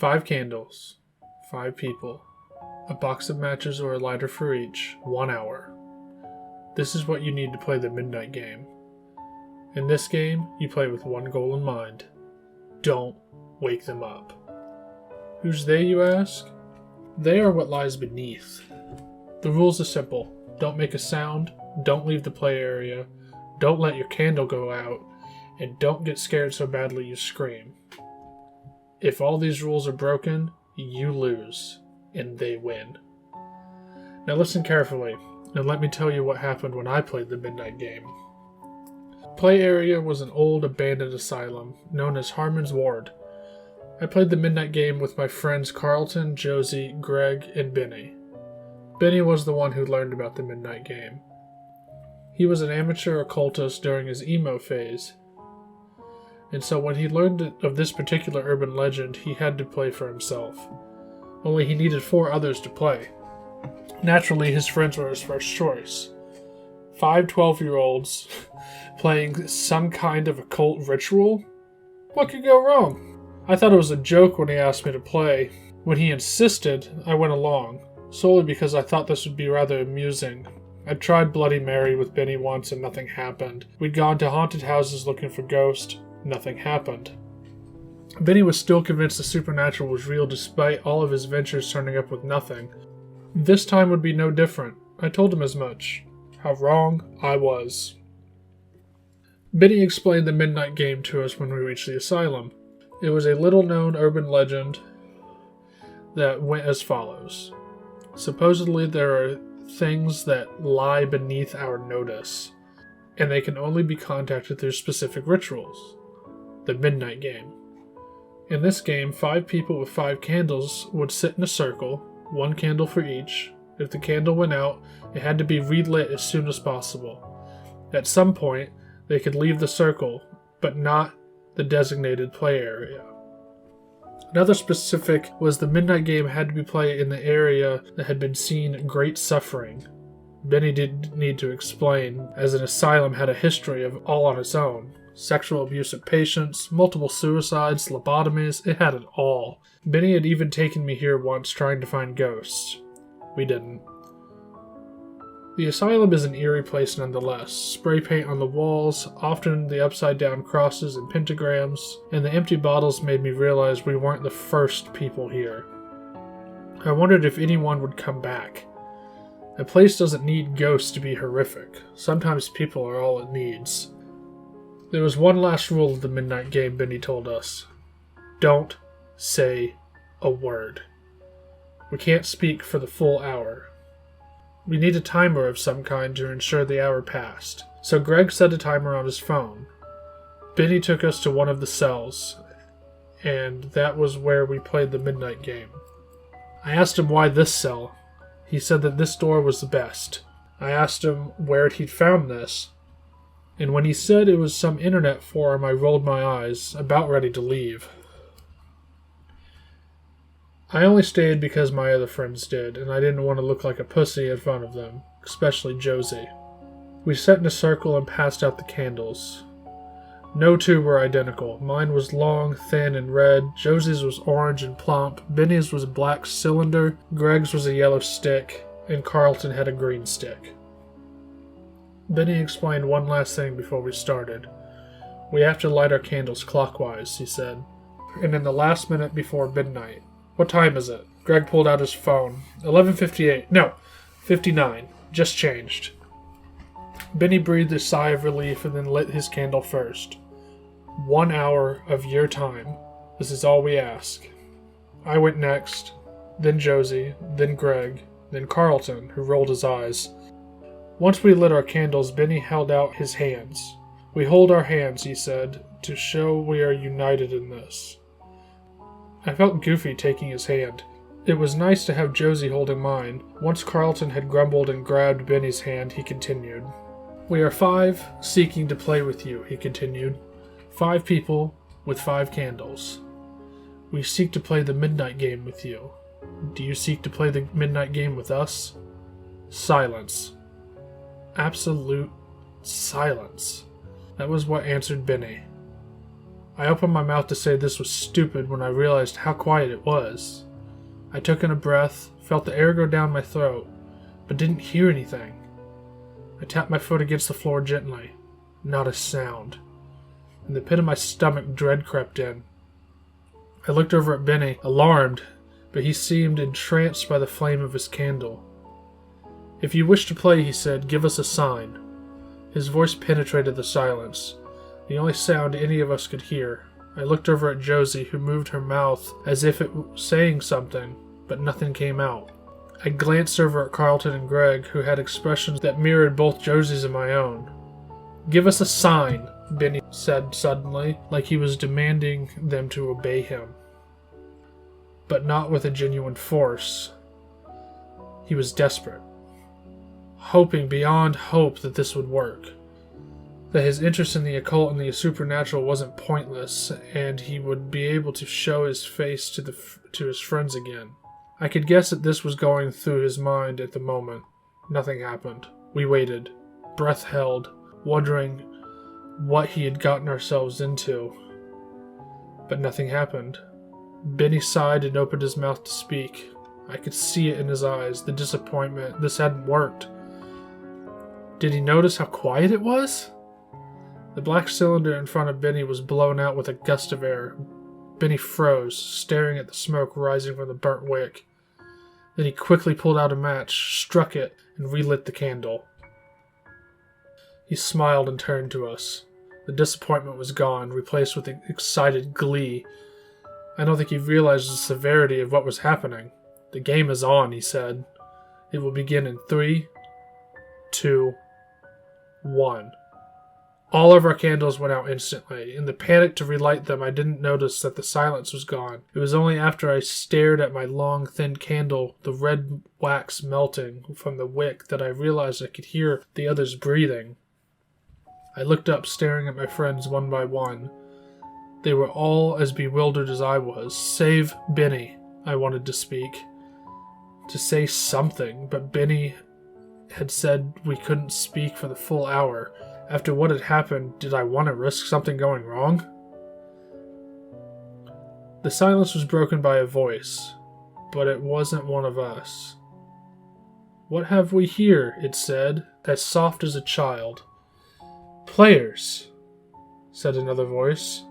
5 candles, 5 people, a box of matches or a lighter for each, 1 hour. This is what you need to play the midnight game. In this game, you play with one goal in mind. Don't wake them up. Who's they, you ask? They are what lies beneath. The rules are simple. Don't make a sound, don't leave the play area, don't let your candle go out, and don't get scared so badly you scream. If all these rules are broken, you lose, and they win. Now listen carefully, and let me tell you what happened when I played the midnight game. Play area was an old abandoned asylum known as Harmon's Ward. I played the midnight game with my friends Carlton, Josie, Greg, and Benny. Benny was the one who learned about the midnight game. He was an amateur occultist during his emo phase, and so when he learned of this particular urban legend, he had to play for himself. Only he needed 4 others to play. Naturally, his friends were his first choice. 5 12-year-olds playing some kind of occult ritual? What could go wrong? I thought it was a joke when he asked me to play. When he insisted, I went along, solely because I thought this would be rather amusing. I'd tried Bloody Mary with Benny once and nothing happened. We'd gone to haunted houses looking for ghosts. Nothing happened. Benny was still convinced the supernatural was real despite all of his ventures turning up with nothing. This time would be no different. I told him as much. How wrong I was. Benny explained the midnight game to us when we reached the asylum. It was a little-known urban legend that went as follows. Supposedly there are things that lie beneath our notice, and they can only be contacted through specific rituals. The midnight game. In this game, 5 people with 5 candles would sit in a circle, 1 candle for each. If the candle went out, it had to be relit as soon as possible. At some point, they could leave the circle, but not the designated play area. Another specific was the midnight game had to be played in the area that had been seen great suffering. Benny didn't need to explain, as an asylum had a history of all on its own. Sexual abuse of patients, multiple suicides, lobotomies, it had it all. Benny had even taken me here once trying to find ghosts. We didn't. The asylum is an eerie place nonetheless. Spray paint on the walls, often the upside-down crosses and pentagrams, and the empty bottles made me realize we weren't the first people here. I wondered if anyone would come back. A place doesn't need ghosts to be horrific. Sometimes people are all it needs. There was one last rule of the midnight game, Benny told us. Don't say a word. We can't speak for the full hour. We need a timer of some kind to ensure the hour passed. So Greg set a timer on his phone. Benny took us to one of the cells, and that was where we played the midnight game. I asked him why this cell. He said that this door was the best. I asked him where he'd found this, and when he said it was some internet forum, I rolled my eyes, about ready to leave. I only stayed because my other friends did, and I didn't want to look like a pussy in front of them, especially Josie. We sat in a circle and passed out the candles. No 2 were identical. Mine was long, thin, and red. Josie's was orange and plump. Benny's was a black cylinder. Greg's was a yellow stick. And Carlton had a green stick. Benny explained one last thing before we started. We have to light our candles clockwise, he said. And in the last minute before midnight. What time is it? Greg pulled out his phone. 11:58. No, 59. Just changed. Benny breathed a sigh of relief and then lit his candle first. 1 hour of your time. This is all we ask. I went next, then Josie, then Greg, then Carlton, who rolled his eyes. Once we lit our candles, Benny held out his hands. We hold our hands, he said, to show we are united in this. I felt goofy taking his hand. It was nice to have Josie holding mine. Once Carlton had grumbled and grabbed Benny's hand, he continued. We are 5 seeking to play with you, he continued. 5 people with 5 candles. We seek to play the midnight game with you. Do you seek to play the midnight game with us? Silence. Absolute silence. That was what answered Benny. I opened my mouth to say this was stupid when I realized how quiet it was. I took in a breath, felt the air go down my throat, but didn't hear anything. I tapped my foot against the floor gently. Not a sound. In the pit of my stomach, dread crept in. I looked over at Benny, alarmed, but he seemed entranced by the flame of his candle. "If you wish to play," he said, "give us a sign." His voice penetrated the silence, the only sound any of us could hear. I looked over at Josie, who moved her mouth as if it was saying something, but nothing came out. I glanced over at Carlton and Greg, who had expressions that mirrored both Josie's and my own. "Give us a sign," Benny said suddenly, like he was demanding them to obey him. But not with a genuine force. He was desperate, hoping beyond hope that this would work, that his interest in the occult and the supernatural wasn't pointless, and he would be able to show his face to his friends again. I could guess that this was going through his mind at the moment. Nothing happened. We waited, breath held, wondering what he had gotten ourselves into. But nothing happened. Benny sighed and opened his mouth to speak. I could see it in his eyes, the disappointment. This hadn't worked. Did he notice how quiet it was? The black cylinder in front of Benny was blown out with a gust of air. Benny froze, staring at the smoke rising from the burnt wick. Then he quickly pulled out a match, struck it, and relit the candle. He smiled and turned to us. The disappointment was gone, replaced with excited glee. I don't think he realized the severity of what was happening. "The game is on," he said. "It will begin in 3, 2, 1. All of our candles went out instantly. In the panic to relight them, I didn't notice that the silence was gone. It was only after I stared at my long, thin candle, the red wax melting from the wick, that I realized I could hear the others breathing. I looked up, staring at my friends one by one. They were all as bewildered as I was, save Benny. I wanted to speak, to say something, but Benny had said we couldn't speak for the full hour. After what had happened, did I want to risk something going wrong? The silence was broken by a voice, but it wasn't one of us. "What have we here?" it said, as soft as a child. "Players," said another voice,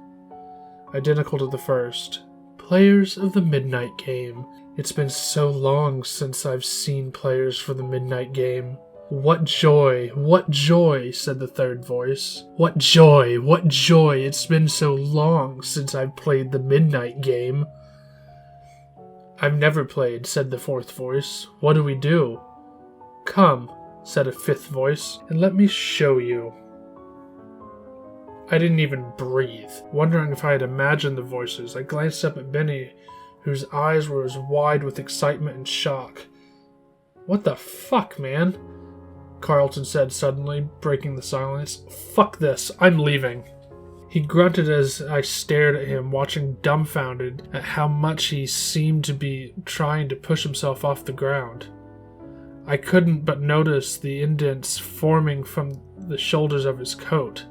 identical to the first. "Players of the Midnight Game. It's been so long since I've seen players for the Midnight Game." "What joy, what joy," said the third voice. "What joy, what joy, it's been so long since I've played the Midnight Game." "I've never played," said the fourth voice. "What do we do?" "Come," said a fifth voice, "and let me show you." I didn't even breathe, wondering if I had imagined the voices. I glanced up at Benny, whose eyes were as wide with excitement and shock. "What the fuck, man?" Carlton said suddenly, breaking the silence. "Fuck this, I'm leaving." He grunted as I stared at him, watching dumbfounded at how much he seemed to be trying to push himself off the ground. I couldn't but notice the indents forming from the shoulders of his coat,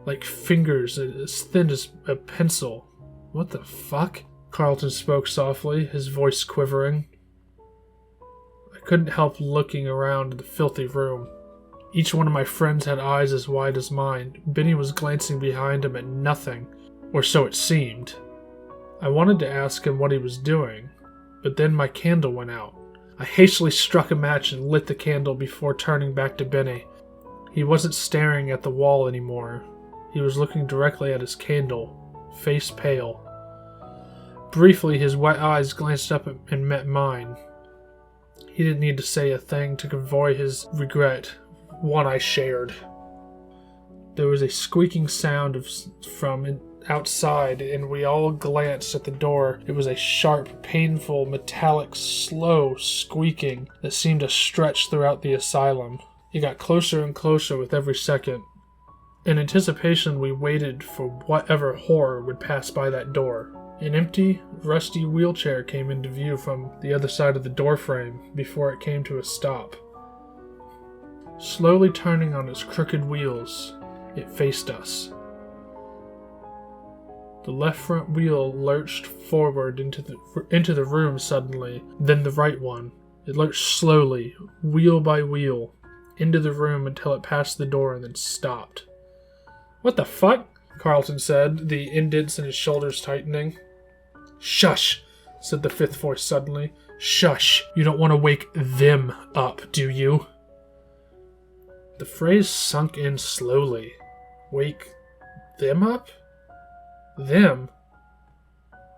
like fingers as thin as a pencil. "What the fuck?" Carlton spoke softly, his voice quivering. I couldn't help looking around the filthy room. Each one of my friends had eyes as wide as mine. Benny was glancing behind him at nothing, or so it seemed. I wanted to ask him what he was doing, but then my candle went out. I hastily struck a match and lit the candle before turning back to Benny. He wasn't staring at the wall anymore. He was looking directly at his candle, face pale. Briefly, his wet eyes glanced up and met mine. He didn't need to say a thing to convey his regret, one I shared. There was a squeaking sound from outside, and we all glanced at the door. It was a sharp, painful, metallic, slow squeaking that seemed to stretch throughout the asylum. It got closer and closer with every second. In anticipation, we waited for whatever horror would pass by that door. An empty, rusty wheelchair came into view from the other side of the doorframe before it came to a stop. Slowly turning on its crooked wheels, it faced us. The left front wheel lurched forward into the room suddenly, then the right one. It lurched slowly, wheel by wheel, into the room until it passed the door and then stopped. "What the fuck?" Carlton said, the indents in his shoulders tightening. "Shush," said the fifth voice suddenly. "Shush. You don't want to wake them up, do you?" The phrase sunk in slowly. Wake them up? Them?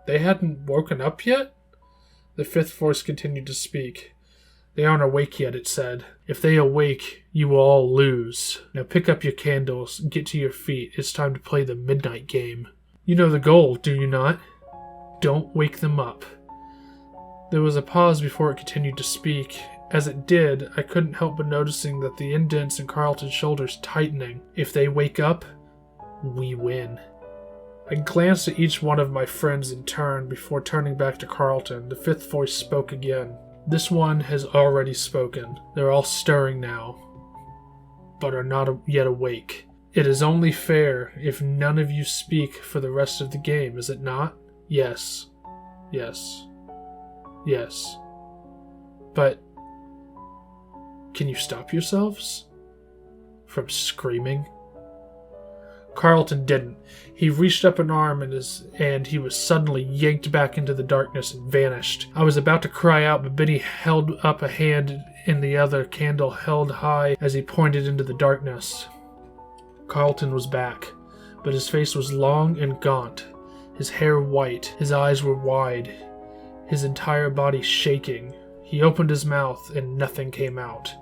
They hadn't woken up yet? The fifth voice continued to speak. "They aren't awake yet," it said. "If they awake, you will all lose. Now pick up your candles, get to your feet. It's time to play the midnight game. You know the goal, do you not? Don't wake them up." There was a pause before it continued to speak. As it did, I couldn't help but noticing that the indents in Carlton's shoulders tightening. If they wake up, we win. I glanced at each one of my friends in turn before turning back to Carlton. The fifth voice spoke again. This one has already spoken. They're all stirring now, but are not yet awake. It is only fair if none of you speak for the rest of the game, is it not? Yes. Yes. Yes. But can you stop yourselves from screaming? Carlton didn't. He reached up an arm and he was suddenly yanked back into the darkness and vanished. I was about to cry out, but Benny held up a hand in the other candle held high as he pointed into the darkness. Carlton was back, but his face was long and gaunt, his hair white, his eyes were wide, his entire body shaking. He opened his mouth and nothing came out.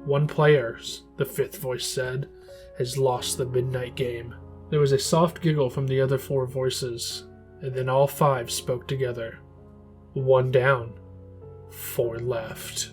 "One player," the fifth voice said, "has lost the midnight game." There was a soft giggle from the other four voices, and then all five spoke together. "One down, 4 left."